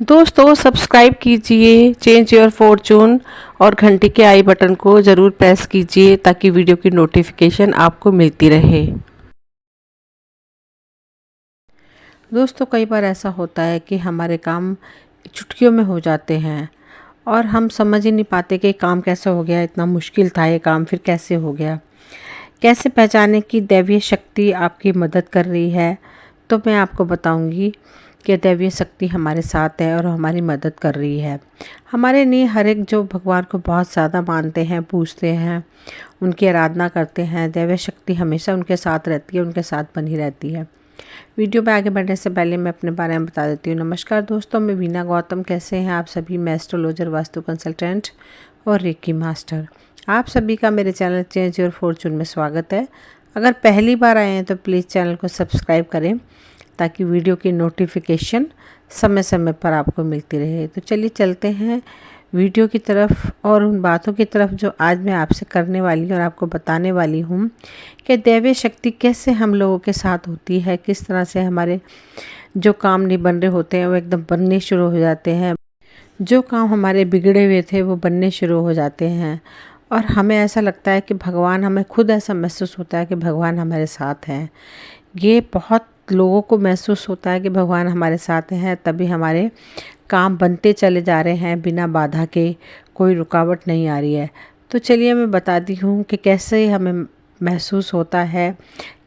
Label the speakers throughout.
Speaker 1: दोस्तों सब्सक्राइब कीजिए change your Fortune और घंटी के आई बटन को ज़रूर प्रेस कीजिए ताकि वीडियो की नोटिफिकेशन आपको मिलती रहे। दोस्तों कई बार ऐसा होता है कि हमारे काम चुटकियों में हो जाते हैं और हम समझ ही नहीं पाते कि काम कैसे हो गया, इतना मुश्किल था ये काम फिर कैसे हो गया। कैसे पहचाने कि दैवीय शक्ति आपकी मदद कर रही है, तो मैं आपको बताऊंगी कि दैवीय शक्ति हमारे साथ है और हमारी मदद कर रही है। हमारे नहीं, हर एक जो भगवान को बहुत ज़्यादा मानते हैं, पूजते हैं, उनकी आराधना करते हैं, दैवीय शक्ति हमेशा उनके साथ रहती है, उनके साथ बनी रहती है। वीडियो में आगे बढ़ने से पहले मैं अपने बारे में बता देती हूँ। नमस्कार दोस्तों, मैं वीना गौतम। कैसे हैं आप सभी? मैं एस्ट्रोलॉजर, वास्तु कंसल्टेंट और रेकी मास्टर। आप सभी का मेरे चैनल चेंज योर फॉर्चून में स्वागत है। अगर पहली बार आए हैं तो प्लीज़ चैनल को सब्सक्राइब करें ताकि वीडियो की नोटिफिकेशन समय समय पर आपको मिलती रहे। तो चलिए चलते हैं वीडियो की तरफ और उन बातों की तरफ जो आज मैं आपसे करने वाली हूँ और आपको बताने वाली हूँ कि दैवीय शक्ति कैसे हम लोगों के साथ होती है, किस तरह से हमारे जो काम नहीं बन रहे होते हैं वो एकदम बनने शुरू हो जाते हैं, जो काम हमारे बिगड़े हुए थे वो बनने शुरू हो जाते हैं और हमें ऐसा लगता है कि भगवान, हमें खुद ऐसा महसूस होता है कि भगवान हमारे साथ हैं। ये बहुत लोगों को महसूस होता है कि भगवान हमारे साथ हैं, तभी हमारे काम बनते चले जा रहे हैं बिना बाधा के, कोई रुकावट नहीं आ रही है। तो चलिए मैं बताती हूँ कि कैसे हमें महसूस होता है,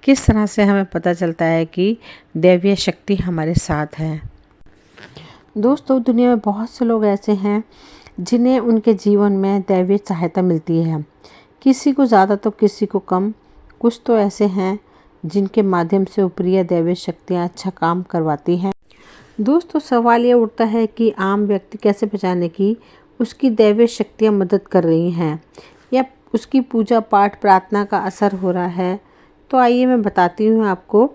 Speaker 1: किस तरह से हमें पता चलता है कि दैवीय शक्ति हमारे साथ है। दोस्तों दुनिया में बहुत से लोग ऐसे हैं जिन्हें उनके जीवन में दैवीय सहायता मिलती है, किसी को ज़्यादा तो किसी को कम। कुछ तो ऐसे हैं जिनके माध्यम से ऊपरी दैवीय शक्तियाँ अच्छा काम करवाती हैं। दोस्तों सवाल ये उठता है कि आम व्यक्ति कैसे पहचाने कि उसकी दैवीय शक्तियाँ मदद कर रही हैं या उसकी पूजा पाठ प्रार्थना का असर हो रहा है। तो आइए मैं बताती हूँ आपको,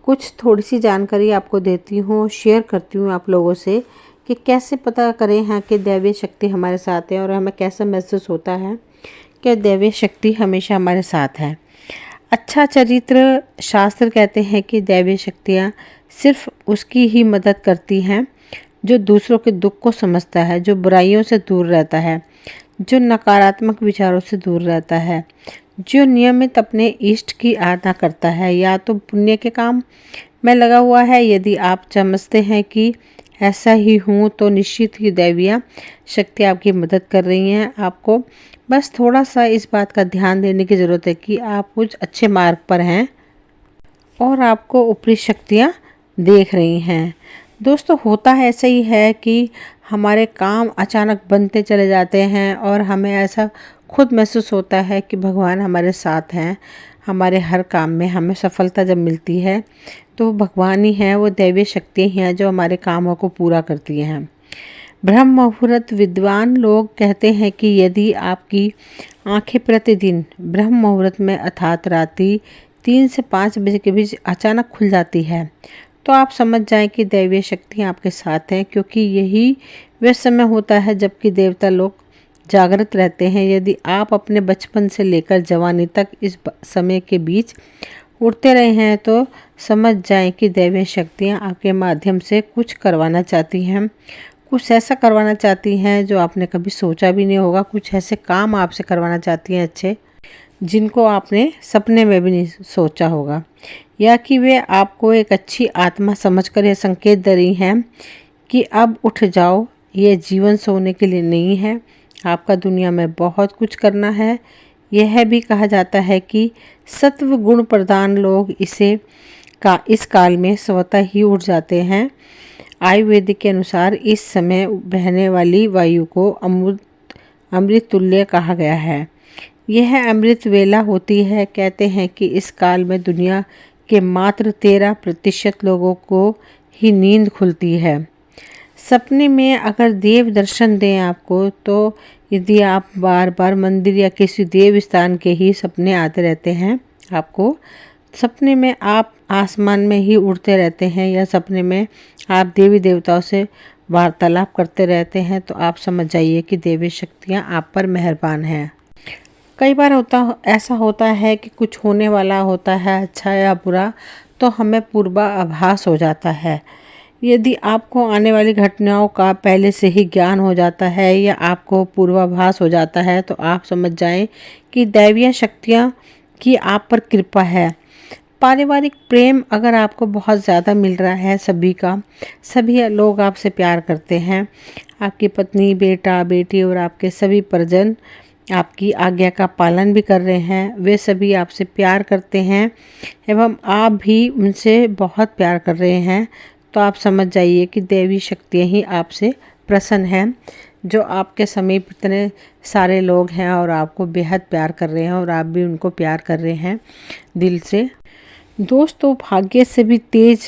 Speaker 1: कुछ थोड़ी सी जानकारी आपको देती हूँ, शेयर करती हूँ आप लोगों से कि कैसे पता करें हैं कि दैवीय शक्ति हमारे साथ है और हमें कैसा महसूस होता है कि दैवीय शक्ति हमेशा हमारे साथ है। अच्छा चरित्र शास्त्र कहते हैं कि दैवीय शक्तियाँ सिर्फ उसकी ही मदद करती हैं जो दूसरों के दुख को समझता है, जो बुराइयों से दूर रहता है, जो नकारात्मक विचारों से दूर रहता है, जो नियमित अपने इष्ट की आराधना करता है या तो पुण्य के काम में लगा हुआ है। यदि आप समझते हैं कि ऐसा ही हूँ तो निश्चित ही दैवीय शक्ति आपकी मदद कर रही हैं। आपको बस थोड़ा सा इस बात का ध्यान देने की ज़रूरत है कि आप कुछ अच्छे मार्ग पर हैं और आपको ऊपरी शक्तियाँ देख रही हैं। दोस्तों होता है ऐसा ही है कि हमारे काम अचानक बनते चले जाते हैं और हमें ऐसा खुद महसूस होता है कि भगवान हमारे साथ हैं। हमारे हर काम में हमें सफलता जब मिलती है तो भगवान ही हैं, वो दैवीय शक्तियाँ ही हैं जो हमारे कामों को पूरा करती हैं। ब्रह्म मुहूर्त विद्वान लोग कहते हैं कि यदि आपकी आंखें प्रतिदिन ब्रह्म मुहूर्त में अर्थात रात्रि 3 से 5 बजे के बीच अचानक खुल जाती है तो आप समझ जाएं कि दैवीय शक्तियाँ आपके साथ हैं, क्योंकि यही वह समय होता है जबकि देवता लोग जागृत रहते हैं। यदि आप अपने बचपन से लेकर जवानी तक इस समय के बीच उड़ते रहे हैं तो समझ जाएं कि दैवीय शक्तियाँ आपके माध्यम से कुछ करवाना चाहती हैं, कुछ ऐसा करवाना चाहती हैं जो आपने कभी सोचा भी नहीं होगा। कुछ ऐसे काम आपसे करवाना चाहती हैं अच्छे, जिनको आपने सपने में भी नहीं सोचा होगा, या कि वे आपको एक अच्छी आत्मा समझकर यह संकेत दे रही हैं कि अब उठ जाओ, ये जीवन सोने के लिए नहीं है, आपका दुनिया में बहुत कुछ करना है। यह भी कहा जाता है कि सत्व गुण प्रधान लोग इस काल में स्वतः ही उठ जाते हैं। आयुर्वेदिक के अनुसार इस समय बहने वाली वायु को अमृत तुल्य कहा गया है। यह अमृत वेला होती है। कहते हैं कि इस काल में दुनिया के मात्र 13% लोगों को ही नींद खुलती है। सपने में अगर देव दर्शन दें आपको, तो यदि आप बार बार मंदिर या किसी देव स्थान के ही सपने आते रहते हैं, आपको सपने में आप आसमान में ही उड़ते रहते हैं या सपने में आप देवी देवताओं से वार्तालाप करते रहते हैं, तो आप समझ जाइए कि देवी शक्तियाँ आप पर मेहरबान हैं। कई बार ऐसा होता है कि कुछ होने वाला होता है, अच्छा या बुरा, तो हमें पूर्वाभास हो जाता है। यदि आपको आने वाली घटनाओं का पहले से ही ज्ञान हो जाता है या आपको पूर्वाभास हो जाता है तो आप समझ जाएं कि दैवीय शक्तियां की आप पर कृपा है। पारिवारिक प्रेम अगर आपको बहुत ज़्यादा मिल रहा है, सभी लोग आपसे प्यार करते हैं, आपकी पत्नी, बेटा, बेटी और आपके सभी परिजन आपकी आज्ञा का पालन भी कर रहे हैं, वे सभी आपसे प्यार करते हैं एवं आप भी उनसे बहुत प्यार कर रहे हैं, तो आप समझ जाइए कि दैवी शक्तियाँ ही आपसे प्रसन्न हैं। जो आपके समीप इतने सारे लोग हैं और आपको बेहद प्यार कर रहे हैं और आप भी उनको प्यार कर रहे हैं दिल से। दोस्तों, भाग्य से भी तेज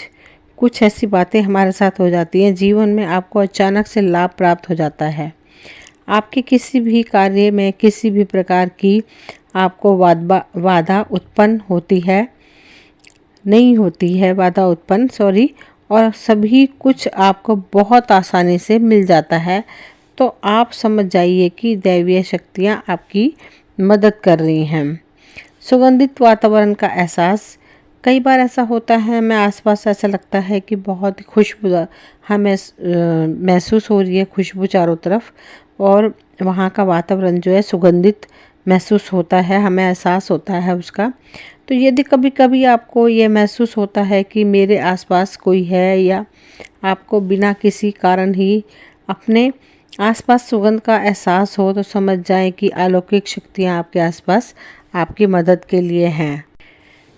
Speaker 1: कुछ ऐसी बातें हमारे साथ हो जाती हैं, जीवन में आपको अचानक से लाभ प्राप्त हो जाता है। आपके किसी भी कार्य में किसी भी प्रकार की आपको बाधा उत्पन्न और सभी कुछ आपको बहुत आसानी से मिल जाता है, तो आप समझ जाइए कि दैवीय शक्तियाँ आपकी मदद कर रही हैं। सुगंधित वातावरण का एहसास, कई बार ऐसा होता है हमें आसपास ऐसा लगता है कि बहुत ही खुशबू हमें महसूस हो रही है, खुशबू चारों तरफ, और वहाँ का वातावरण जो है सुगंधित महसूस होता है, हमें एहसास होता है उसका। तो यदि कभी कभी आपको ये महसूस होता है कि मेरे आसपास कोई है या आपको बिना किसी कारण ही अपने आसपास सुगंध का एहसास हो, तो समझ जाएं कि अलौकिक शक्तियाँ आपके आसपास आपकी मदद के लिए हैं।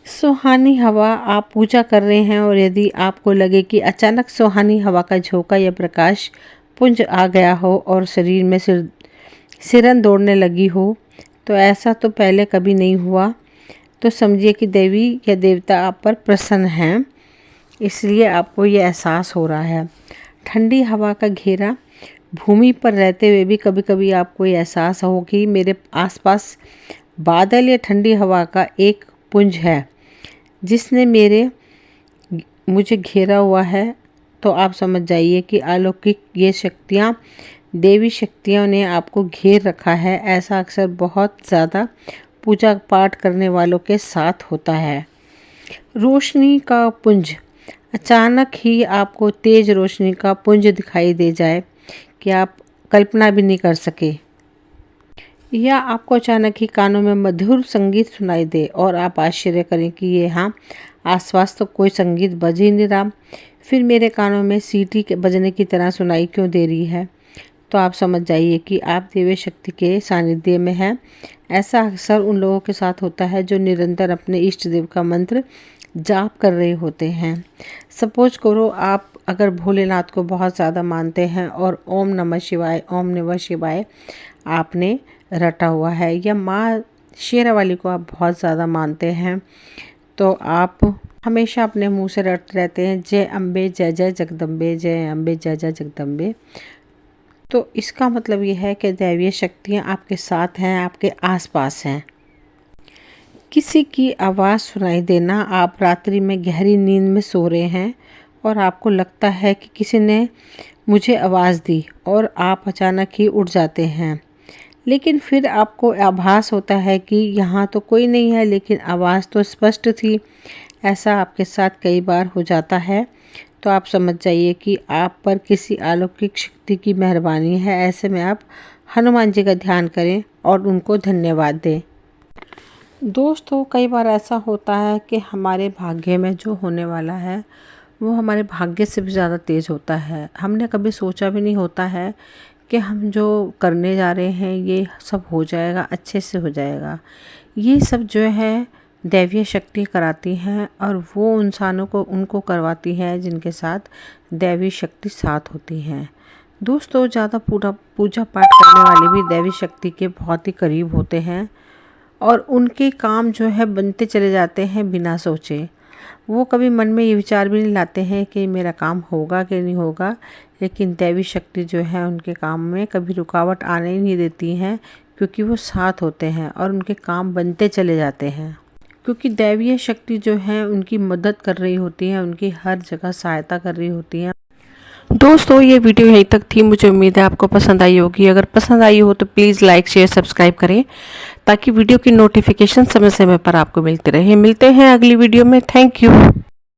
Speaker 1: सुहानी हवा, आप पूजा कर रहे हैं और यदि आपको लगे कि अचानक सुहानी हवा का झोंका या प्रकाश पुंज आ गया हो और शरीर में सिरन दौड़ने लगी हो, तो ऐसा तो पहले कभी नहीं हुआ, तो समझिए कि देवी या देवता आप पर प्रसन्न हैं, इसलिए आपको ये एहसास हो रहा है। ठंडी हवा का घेरा, भूमि पर रहते हुए भी कभी कभी आपको ये एहसास हो कि मेरे आसपास बादल या ठंडी हवा का एक पुंज है जिसने मुझे घेरा हुआ है, तो आप समझ जाइए कि अलौकिक ये शक्तियाँ, देवी शक्तियों ने आपको घेर रखा है। ऐसा अक्सर बहुत ज़्यादा पूजा पाठ करने वालों के साथ होता है। रोशनी का पुंज, अचानक ही आपको तेज रोशनी का पुंज दिखाई दे जाए कि आप कल्पना भी नहीं कर सके, या आपको अचानक ही कानों में मधुर संगीत सुनाई दे और आप आश्चर्य करें कि ये हाँ, आसपास तो कोई संगीत बज ही नहीं रहा, फिर मेरे कानों में सीटी के बजने की तरह सुनाई क्यों दे रही है, तो आप समझ जाइए कि आप देवी शक्ति के सानिध्य में हैं। ऐसा अक्सर उन लोगों के साथ होता है जो निरंतर अपने इष्ट देव का मंत्र जाप कर रहे होते हैं। सपोज करो आप अगर भोलेनाथ को बहुत ज़्यादा मानते हैं और ओम नमः शिवाय आपने रटा हुआ है, या माँ शेरावाली को आप बहुत ज़्यादा मानते हैं, तो आप हमेशा अपने मुंह से रटते रहते हैं जय अम्बे जय जय जगदम्बे, जय अम्बे जय जय जगदम्बे। तो इसका मतलब ये है कि दैवीय शक्तियाँ आपके साथ हैं, आपके आसपास हैं। किसी की आवाज़ सुनाई देना, आप रात्रि में गहरी नींद में सो रहे हैं और आपको लगता है कि किसी ने मुझे आवाज़ दी और आप अचानक ही उठ जाते हैं, लेकिन फिर आपको आभास होता है कि यहाँ तो कोई नहीं है, लेकिन आवाज़ तो स्पष्ट थी। ऐसा आपके साथ कई बार हो जाता है, तो आप समझ जाइए कि आप पर किसी अलौकिक शक्ति की मेहरबानी है। ऐसे में आप हनुमान जी का ध्यान करें और उनको धन्यवाद दें। दोस्तों, कई बार ऐसा होता है कि हमारे भाग्य में जो होने वाला है वो हमारे भाग्य से भी ज़्यादा तेज़ होता है। हमने कभी सोचा भी नहीं होता है कि हम जो करने जा रहे हैं ये सब हो जाएगा, अच्छे से हो जाएगा। ये सब जो है दैवीय शक्ति कराती हैं और वो इंसानों को उनको करवाती हैं जिनके साथ दैवी शक्ति साथ होती हैं। दोस्तों, ज़्यादा पूजा पाठ करने वाले भी दैवी शक्ति के बहुत ही करीब होते हैं और उनके काम जो है बनते चले जाते हैं बिना सोचे। वो कभी मन में ये विचार भी नहीं लाते हैं कि मेरा काम होगा कि नहीं होगा, लेकिन दैवी शक्ति जो है उनके काम में कभी रुकावट आने ही नहीं देती हैं, क्योंकि वो साथ होते हैं और उनके काम बनते चले जाते हैं, क्योंकि दैवीय शक्ति जो है उनकी मदद कर रही होती है, उनकी हर जगह सहायता कर रही होती है। दोस्तों, ये वीडियो यहीं तक थी। मुझे उम्मीद है आपको पसंद आई होगी। अगर पसंद आई हो तो प्लीज़ लाइक शेयर सब्सक्राइब करें ताकि वीडियो की नोटिफिकेशन समय समय पर आपको मिलते रहे। मिलते हैं अगली वीडियो में। Thank you.